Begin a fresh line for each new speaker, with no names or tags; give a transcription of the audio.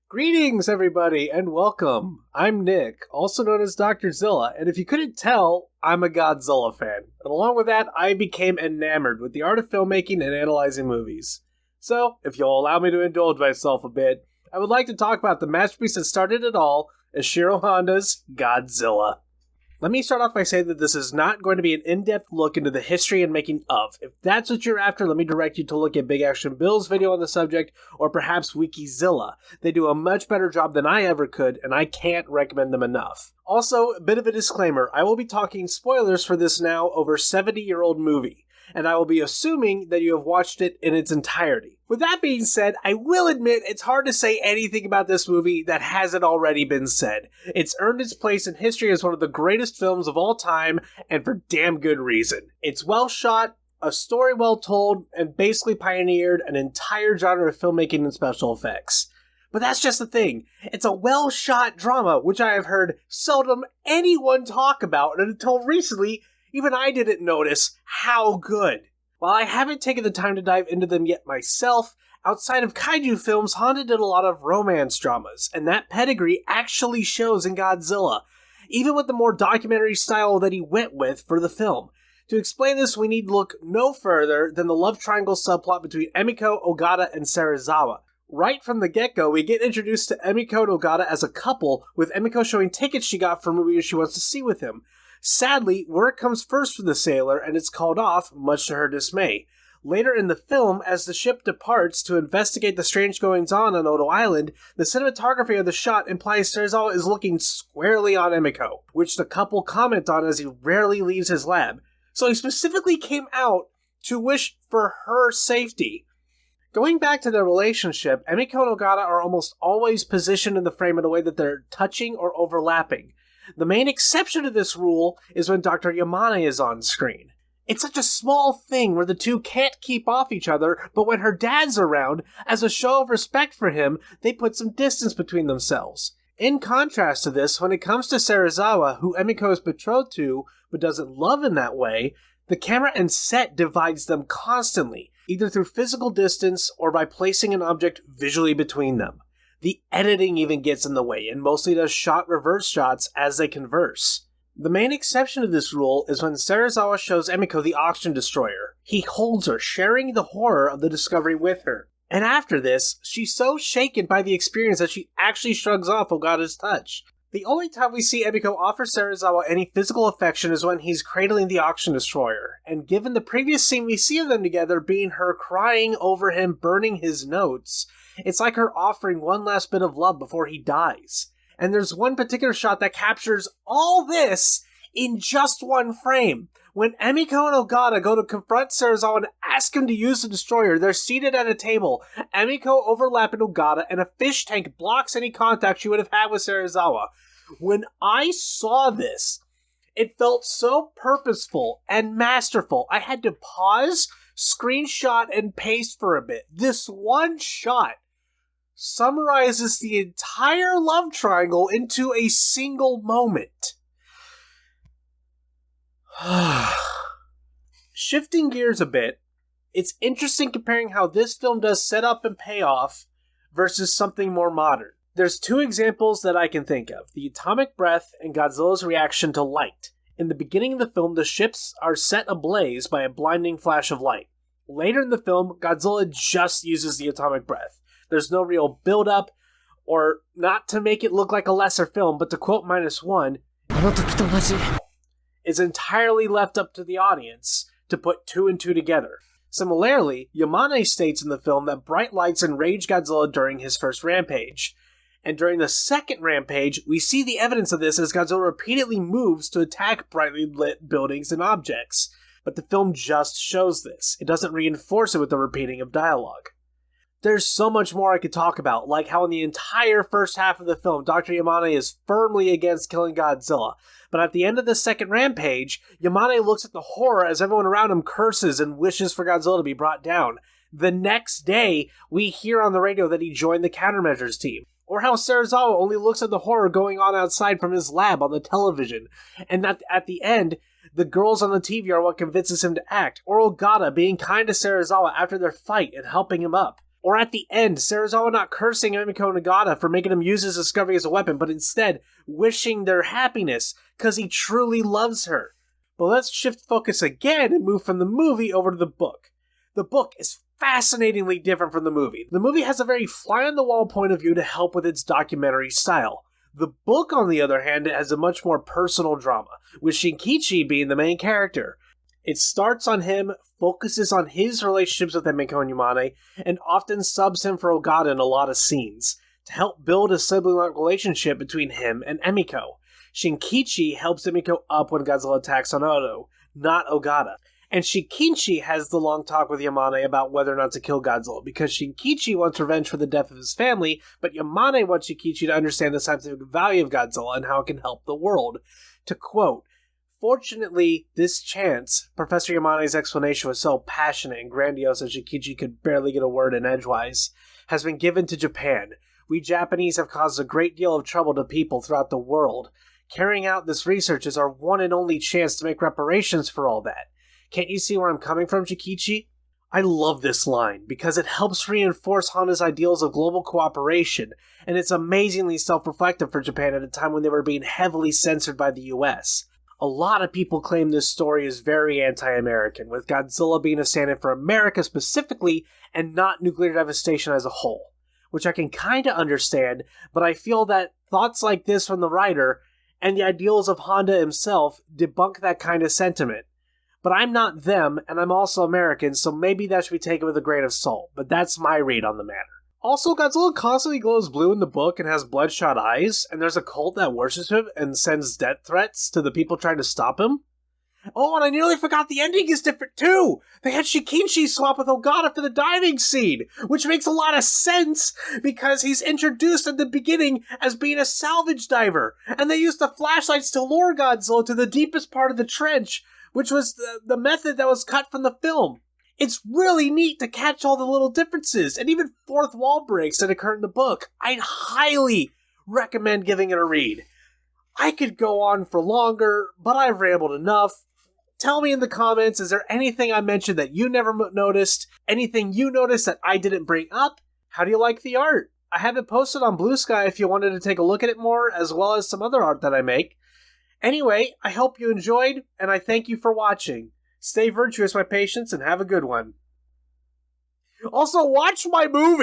Greetings, everybody, and welcome. I'm Nick, also known as Dr. Zilla, and if you couldn't tell, I'm a Godzilla fan. And along with that, I became enamored with the art of filmmaking and analyzing movies. So, if you'll allow me to indulge myself a bit, I would like to talk about the masterpiece that started it all, Ishiro Honda's Godzilla. Let me start off by saying that this is not going to be an in-depth look into the history and making of. If that's what you're after, let me direct you to look at Big Action Bill's video on the subject, or perhaps Wikizilla. They do a much better job than I ever could, and I can't recommend them enough. Also, a bit of a disclaimer, I will be talking spoilers for this now over 70-year-old movie, and I will be assuming that you have watched it in its entirety. With that being said, I will admit it's hard to say anything about this movie that hasn't already been said. It's earned its place in history as one of the greatest films of all time, and for damn good reason. It's well shot, a story well told, and basically pioneered an entire genre of filmmaking and special effects. But that's just the thing. It's a well-shot drama, which I have heard seldom anyone talk about, and until recently, even I didn't notice how good. While I haven't taken the time to dive into them yet myself, outside of kaiju films, Honda did a lot of romance dramas, and that pedigree actually shows in Godzilla, even with the more documentary style that he went with for the film. To explain this, we need look no further than the love triangle subplot between Emiko, Ogata, and Serizawa. Right from the get-go, we get introduced to Emiko and Ogata as a couple, with Emiko showing tickets she got for movies she wants to see with him. Sadly, work comes first for the sailor, and it's called off, much to her dismay. Later in the film, as the ship departs to investigate the strange goings-on on Odo Island, the cinematography of the shot implies Serizawa is looking squarely on Emiko, which the couple comment on as he rarely leaves his lab. So he specifically came out to wish for her safety. Going back to their relationship, Emiko and Ogata are almost always positioned in the frame in a way that they're touching or overlapping. The main exception to this rule is when Dr. Yamane is on screen. It's such a small thing where the two can't keep off each other, but when her dad's around, as a show of respect for him, they put some distance between themselves. In contrast to this, when it comes to Serizawa, who Emiko is betrothed to, but doesn't love in that way, the camera and set divides them constantly, either through physical distance or by placing an object visually between them. The editing even gets in the way, and mostly does shot-reverse shots as they converse. The main exception to this rule is when Serizawa shows Emiko the oxygen destroyer. He holds her, sharing the horror of the discovery with her. And after this, she's so shaken by the experience that she actually shrugs off Ogata's touch. The only time we see Emiko offer Serizawa any physical affection is when he's cradling the oxygen destroyer, and given the previous scene we see of them together being her crying over him burning his notes, it's like her offering one last bit of love before he dies. And there's one particular shot that captures all this in just one frame. When Emiko and Ogata go to confront Serizawa and ask him to use the destroyer, they're seated at a table, Emiko overlapping Ogata, and a fish tank blocks any contact she would have had with Serizawa. When I saw this, it felt so purposeful and masterful. I had to pause, screenshot, and paste for a bit. This one shot summarizes the entire love triangle into a single moment. Shifting gears a bit, it's interesting comparing how this film does setup and payoff versus something more modern. There's two examples that I can think of, the atomic breath and Godzilla's reaction to light. In the beginning of the film, the ships are set ablaze by a blinding flash of light. Later in the film, Godzilla just uses the atomic breath. There's no real build-up, or not to make it look like a lesser film, but to quote -1, is entirely left up to the audience to put two and two together. Similarly, Yamane states in the film that bright lights enrage Godzilla during his first rampage. And during the second rampage, we see the evidence of this as Godzilla repeatedly moves to attack brightly lit buildings and objects. But the film just shows this. It doesn't reinforce it with the repeating of dialogue. There's so much more I could talk about, like how in the entire first half of the film, Dr. Yamane is firmly against killing Godzilla. But at the end of the second rampage, Yamane looks at the horror as everyone around him curses and wishes for Godzilla to be brought down. The next day, we hear on the radio that he joined the countermeasures team. Or how Serizawa only looks at the horror going on outside from his lab on the television. And that at the end, the girls on the TV are what convinces him to act. Or Ogata being kind to Serizawa after their fight and helping him up. Or at the end, Serizawa not cursing Emiko and Nagata for making him use his discovery as a weapon, but instead wishing their happiness because he truly loves her. But let's shift focus again and move from the movie over to the book. The book is fascinatingly different from the movie. The movie has a very fly-on-the-wall point of view to help with its documentary style. The book, on the other hand, has a much more personal drama, with Shinkichi being the main character. It starts on him, focuses on his relationships with Emiko and Yamane, and often subs him for Ogata in a lot of scenes, to help build a sibling-like relationship between him and Emiko. Shinkichi helps Emiko up when Godzilla attacks on Oto, not Ogata. And Shinkichi has the long talk with Yamane about whether or not to kill Godzilla, because Shinkichi wants revenge for the death of his family, but Yamane wants Shinkichi to understand the scientific value of Godzilla and how it can help the world. To quote, "Fortunately, this chance, Professor Yamane's explanation was so passionate and grandiose that Shinkichi could barely get a word in edgewise, has been given to Japan. We Japanese have caused a great deal of trouble to people throughout the world. Carrying out this research is our one and only chance to make reparations for all that. Can't you see where I'm coming from, Shinkichi?" I love this line because it helps reinforce Honda's ideals of global cooperation, and it's amazingly self-reflective for Japan at a time when they were being heavily censored by the US. A lot of people claim this story is very anti-American, with Godzilla being a stand-in for America specifically and not nuclear devastation as a whole, which I can kinda understand, but I feel that thoughts like this from the writer and the ideals of Honda himself debunk that kind of sentiment. But I'm not them, and I'm also American, so maybe that should be taken with a grain of salt, but that's my read on the matter. Also, Godzilla constantly glows blue in the book and has bloodshot eyes, and there's a cult that worships him and sends death threats to the people trying to stop him. Oh, and I nearly forgot the ending is different too! They had Shinkichi swap with Ogata for the diving scene, which makes a lot of sense because he's introduced at the beginning as being a salvage diver, and they used the flashlights to lure Godzilla to the deepest part of the trench, which was the method that was cut from the film. It's really neat to catch all the little differences, and even fourth wall breaks that occur in the book. I'd highly recommend giving it a read. I could go on for longer, but I've rambled enough. Tell me in the comments, is there anything I mentioned that you never noticed? Anything you noticed that I didn't bring up? How do you like the art? I have it posted on Blue Sky if you wanted to take a look at it more, as well as some other art that I make. Anyway, I hope you enjoyed, and I thank you for watching. Stay virtuous, my patients, and have a good one. Also, watch my movie!